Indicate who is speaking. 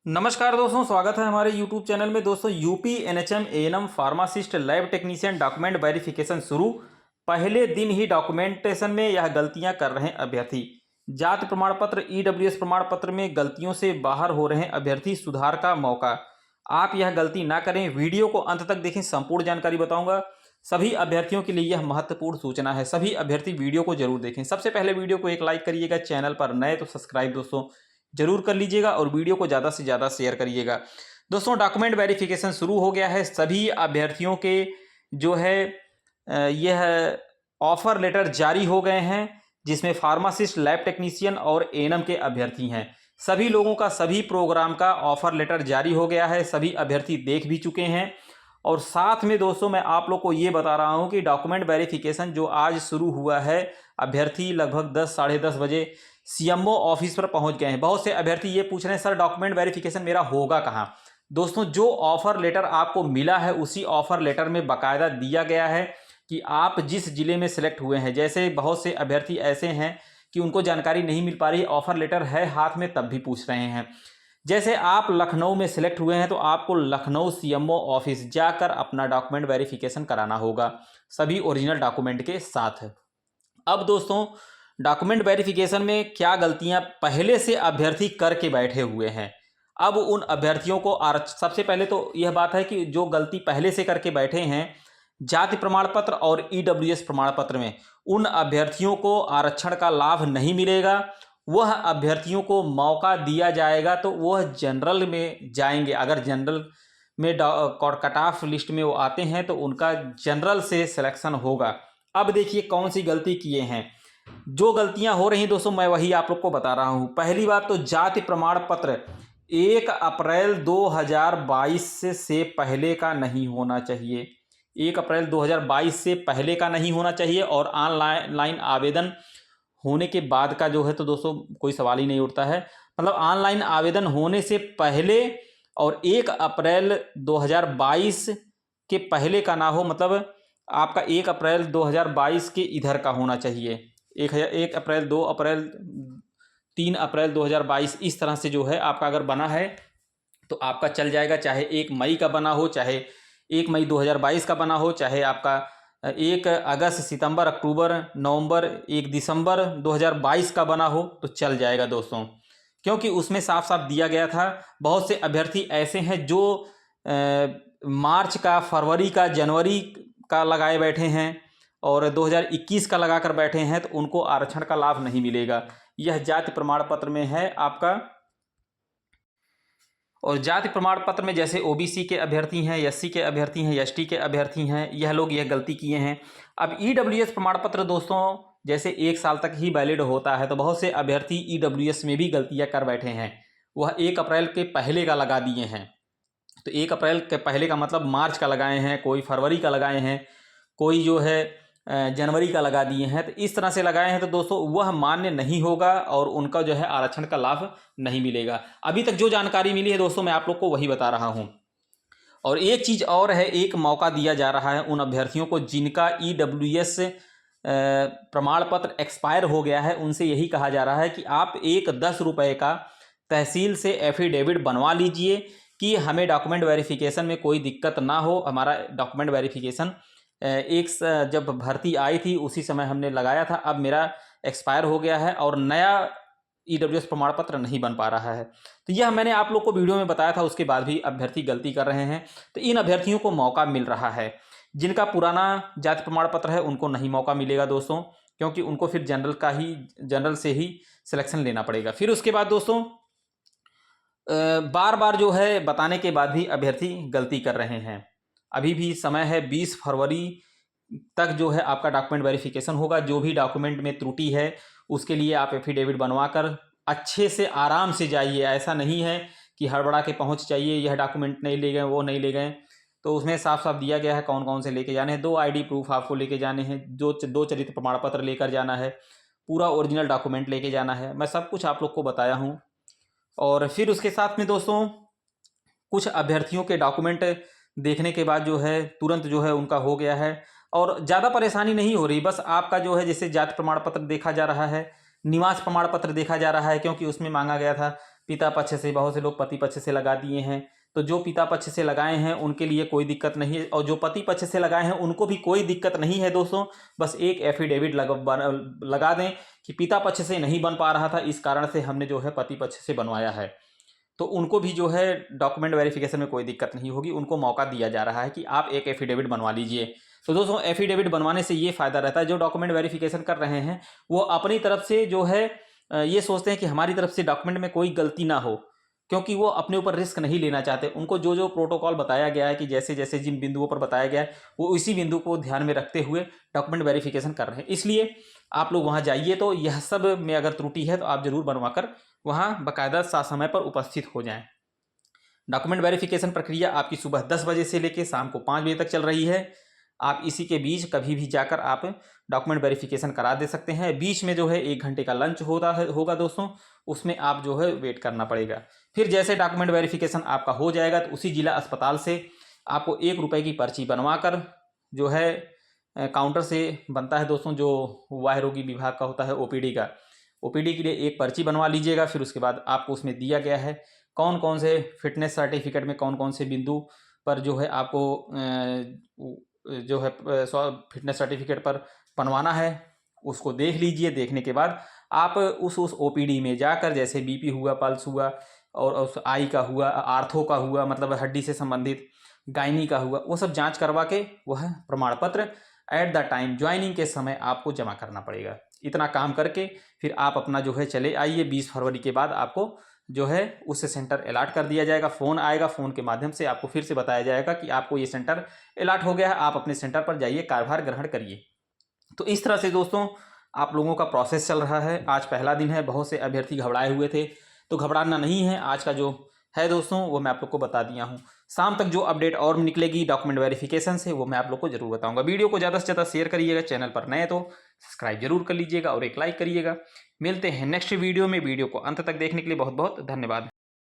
Speaker 1: नमस्कार दोस्तों, स्वागत है हमारे YouTube चैनल में। दोस्तों, UP NHM ANM pharmacist lab technician document verification शुरू। पहले दिन ही डॉक्यूमेंटेशन में यह गलतियां कर रहे हैं अभ्यर्थी। जाति प्रमाण पत्र ईडब्ल्यूएस प्रमाण पत्र में गलतियों से बाहर हो रहे हैं अभ्यर्थी, सुधार का मौका। आप यह गलती ना करें। वीडियो को अंत तक देखें, संपूर्ण जानकारी बताऊंगा। सभी अभ्यर्थियों के लिए यह महत्वपूर्ण सूचना है। सभी अभ्यर्थी वीडियो को जरूर देखें। सबसे पहले वीडियो को एक लाइक करिएगा। चैनल पर नए तो सब्सक्राइब दोस्तों जरूर कर लीजिएगा और वीडियो को ज़्यादा से ज़्यादा शेयर करिएगा। दोस्तों, डॉक्यूमेंट वेरिफिकेशन शुरू हो गया है। सभी अभ्यर्थियों के जो है यह ऑफर लेटर जारी हो गए हैं, जिसमें फार्मासिस्ट लैब टेक्नीशियन और एएनएम के अभ्यर्थी हैं। सभी लोगों का सभी प्रोग्राम का ऑफर लेटर जारी हो गया है। सभी अभ्यर्थी देख भी चुके हैं। और साथ में दोस्तों मैं आप लोग को ये बता रहा हूँ कि डॉक्यूमेंट वेरिफिकेशन जो आज शुरू हुआ है, अभ्यर्थी लगभग 10 साढ़े 10 बजे सीएमओ ऑफिस पर पहुंच गए हैं। बहुत से अभ्यर्थी ये पूछ रहे हैं, सर डॉक्यूमेंट वेरिफिकेशन मेरा होगा कहाँ? दोस्तों, जो ऑफर लेटर आपको मिला है उसी ऑफर लेटर में बाकायदा दिया गया है कि आप जिस जिले में सिलेक्ट हुए हैं। जैसे बहुत से अभ्यर्थी ऐसे हैं कि उनको जानकारी नहीं मिल पा रही, ऑफर लेटर है हाथ में तब भी पूछ रहे हैं। जैसे आप लखनऊ में सिलेक्ट हुए हैं तो आपको लखनऊ सीएमओ ऑफिस जाकर अपना डॉक्यूमेंट वेरिफिकेशन कराना होगा, सभी ओरिजिनल डॉक्यूमेंट के साथ। अब दोस्तों, डॉक्यूमेंट वेरिफिकेशन में क्या गलतियां पहले से अभ्यर्थी करके बैठे हुए हैं, अब उन अभ्यर्थियों को सबसे पहले तो यह बात है कि जो गलती पहले से करके बैठे हैं जाति प्रमाण पत्र और ईडब्ल्यूएस प्रमाण पत्र में, उन अभ्यर्थियों को आरक्षण का लाभ नहीं मिलेगा। वह अभ्यर्थियों को मौका दिया जाएगा तो वह जनरल में जाएंगे। अगर जनरल में कट ऑफ लिस्ट में वो आते हैं तो उनका जनरल से सिलेक्शन होगा। अब देखिए कौन सी गलती किए हैं। जो गलतियां हो रही दोस्तों मैं वही आप लोग को बता रहा हूं। पहली बात तो जाति प्रमाण पत्र 1 अप्रैल 2022 से पहले का नहीं होना चाहिए। 1 अप्रैल 2022 से पहले का नहीं होना चाहिए। और ऑनलाइन आवेदन होने के बाद का जो है तो दोस्तों कोई सवाल ही नहीं उठता है। मतलब ऑनलाइन आवेदन होने से पहले और 1 अप्रैल 2022 के पहले का ना हो। मतलब आपका 1 अप्रैल 2022 के इधर का होना चाहिए। 1 अप्रैल 2 अप्रैल 3 अप्रैल 2022 इस तरह से जो है आपका अगर बना है तो आपका चल जाएगा। चाहे 1 मई का बना हो, चाहे 1 मई 2022 का बना हो, चाहे आपका 1 अगस्त सितंबर अक्टूबर नवंबर 1 दिसंबर 2022 का बना हो तो चल जाएगा दोस्तों, क्योंकि उसमें साफ साफ दिया गया था। बहुत से अभ्यर्थी ऐसे हैं जो मार्च का, फरवरी का, जनवरी का लगाए बैठे हैं और 2021 का लगाकर बैठे हैं तो उनको आरक्षण का लाभ नहीं मिलेगा। यह जाति प्रमाण पत्र में है आपका। और जाति प्रमाण पत्र में जैसे ओबीसी के अभ्यर्थी हैं, एससी के अभ्यर्थी हैं, एसटी के अभ्यर्थी हैं, यह लोग यह गलती किए हैं। अब ईडब्ल्यूएस प्रमाण पत्र दोस्तों जैसे 1 साल तक ही वैलिड होता है तो बहुत से अभ्यर्थी ईडब्ल्यूएस में भी गलतियां कर बैठे हैं। वह 1 अप्रैल के पहले का लगा दिए हैं। तो 1 अप्रैल के पहले का मतलब मार्च का लगाए हैं, कोई फरवरी का लगाए हैं, कोई जो है जनवरी का लगा दिए हैं। तो इस तरह से लगाए हैं तो दोस्तों वह मान्य नहीं होगा और उनका जो है आरक्षण का लाभ नहीं मिलेगा। अभी तक जो जानकारी मिली है दोस्तों मैं आप लोग को वही बता रहा हूं। और एक चीज़ और है, एक मौका दिया जा रहा है उन अभ्यर्थियों को जिनका ईडब्ल्यूएस प्रमाण पत्र एक्सपायर हो गया है। उनसे यही कहा जा रहा है कि आप एक 10 रुपये का तहसील से एफिडेविट बनवा लीजिए कि हमें डॉक्यूमेंट वेरिफिकेशन में कोई दिक्कत ना हो। हमारा डॉक्यूमेंट वेरिफिकेशन जब भर्ती आई थी उसी समय हमने लगाया था, अब मेरा एक्सपायर हो गया है और नया ईडब्ल्यूएस प्रमाण पत्र नहीं बन पा रहा है। तो यह मैंने आप लोग को वीडियो में बताया था, उसके बाद भी अभ्यर्थी गलती कर रहे हैं। तो इन अभ्यर्थियों को मौका मिल रहा है। जिनका पुराना जाति प्रमाण पत्र है उनको नहीं मौका मिलेगा दोस्तों, क्योंकि उनको फिर जनरल से ही सिलेक्शन लेना पड़ेगा। फिर उसके बाद दोस्तों बार बार जो है बताने के बाद भी अभ्यर्थी गलती कर रहे हैं। अभी भी समय है, 20 फरवरी तक जो है आपका डॉक्यूमेंट वेरिफिकेशन होगा। जो भी डॉक्यूमेंट में त्रुटि है उसके लिए आप एफिडेविट बनवाकर अच्छे से आराम से जाइए। ऐसा नहीं है कि हड़बड़ा के पहुंच जाइए, यह डॉक्यूमेंट नहीं ले गए, वो नहीं ले गए। तो उसमें साफ साफ दिया गया है कौन कौन से लेके जाने हैं। 2 ID प्रूफ आपको लेके जाने हैं, 2 चरित्र प्रमाण पत्र लेकर जाना है, पूरा ओरिजिनल डॉक्यूमेंट लेके जाना है। मैं सब कुछ आप लोग को बताया हूँ। और फिर उसके साथ में दोस्तों कुछ अभ्यर्थियों के डॉक्यूमेंट देखने के बाद जो है तुरंत जो है उनका हो गया है और ज़्यादा परेशानी नहीं हो रही। बस आपका जो है जैसे जाति प्रमाण पत्र देखा जा रहा है, निवास प्रमाण पत्र देखा जा रहा है, क्योंकि उसमें मांगा गया था पिता पक्ष से, बहुत से लोग पति पक्ष से लगा दिए हैं। तो जो पिता पक्ष से लगाए हैं उनके लिए कोई दिक्कत नहीं है, और जो पति पक्ष से लगाए हैं उनको भी कोई दिक्कत नहीं है दोस्तों। बस एक एफिडेविट लगा दें कि पिता पक्ष से नहीं बन पा रहा था, इस कारण से हमने जो है पति पक्ष से बनवाया है। तो उनको भी जो है डॉक्यूमेंट वेरिफिकेशन में कोई दिक्कत नहीं होगी, उनको मौका दिया जा रहा है कि आप एक एफिडेविट बनवा लीजिए। तो दोस्तों एफिडेविट बनवाने से ये फ़ायदा रहता है, जो डॉक्यूमेंट वेरिफिकेशन कर रहे हैं वो अपनी तरफ से जो है ये सोचते हैं कि हमारी तरफ से डॉक्यूमेंट में कोई गलती ना हो, क्योंकि वो अपने ऊपर रिस्क नहीं लेना चाहते। उनको जो जो प्रोटोकॉल बताया गया है कि जैसे जैसे जिन बिंदुओं पर बताया गया है वो इसी बिंदु को ध्यान में रखते हुए डॉक्यूमेंट वेरिफिकेशन कर रहे हैं। इसलिए आप लोग वहाँ जाइए, तो यह सब में अगर त्रुटि है तो आप जरूर बनवा कर वहाँ बाकायदा समय पर उपस्थित हो जाएं। डॉक्यूमेंट वेरिफिकेशन प्रक्रिया आपकी सुबह 10 बजे से लेकर शाम को 5 बजे तक चल रही है। आप इसी के बीच कभी भी जाकर आप डॉक्यूमेंट वेरिफिकेशन करा दे सकते हैं। बीच में जो है 1 घंटे का लंच होगा दोस्तों, उसमें आप जो है वेट करना पड़ेगा। फिर जैसे डॉक्यूमेंट वेरिफिकेशन आपका हो जाएगा तो उसी जिला अस्पताल से आपको 1 रुपये की पर्ची बनवा कर जो है काउंटर से बनता है दोस्तों, जो वाह्य रोगी विभाग का होता है ओपीडी का, ओपीडी के लिए एक पर्ची बनवा लीजिएगा। फिर उसके बाद आपको उसमें दिया गया है कौन कौन से फिटनेस सर्टिफिकेट में कौन कौन से बिंदु पर जो है आपको जो है फिटनेस सर्टिफिकेट पर बनवाना है, उसको देख लीजिए। देखने के बाद आप उस ओपीडी में जाकर, जैसे बीपी हुआ, पल्स हुआ, और उस आई का हुआ, आर्थो का हुआ, मतलब हड्डी से संबंधित, गायनी का हुआ, वो सब जांच करवा के वह प्रमाण पत्र एट द टाइम ज्वाइनिंग के समय आपको जमा करना पड़ेगा। इतना काम करके फिर आप अपना जो है चले आइए। 20 फरवरी के बाद आपको जो है उससे सेंटर अलॉट कर दिया जाएगा। फ़ोन आएगा, फ़ोन के माध्यम से आपको फिर से बताया जाएगा कि आपको ये सेंटर अलॉट हो गया है, आप अपने सेंटर पर जाइए, कार्यभार ग्रहण करिए। तो इस तरह से दोस्तों आप लोगों का प्रोसेस चल रहा है। आज पहला दिन है, बहुत से अभ्यर्थी घबराए हुए थे, तो घबराना नहीं है। आज का जो है दोस्तों वो मैं आप लोग को बता दिया हूँ। शाम तक जो अपडेट और निकलेगी डॉक्यूमेंट वेरिफिकेशन से वो मैं आप लोग को जरूर बताऊंगा। वीडियो को ज़्यादा से ज़्यादा शेयर करिएगा, चैनल पर नए तो सब्सक्राइब जरूर कर लीजिएगा और एक लाइक करिएगा। मिलते हैं नेक्स्ट वीडियो में। वीडियो को अंत तक देखने के लिए बहुत बहुत धन्यवाद।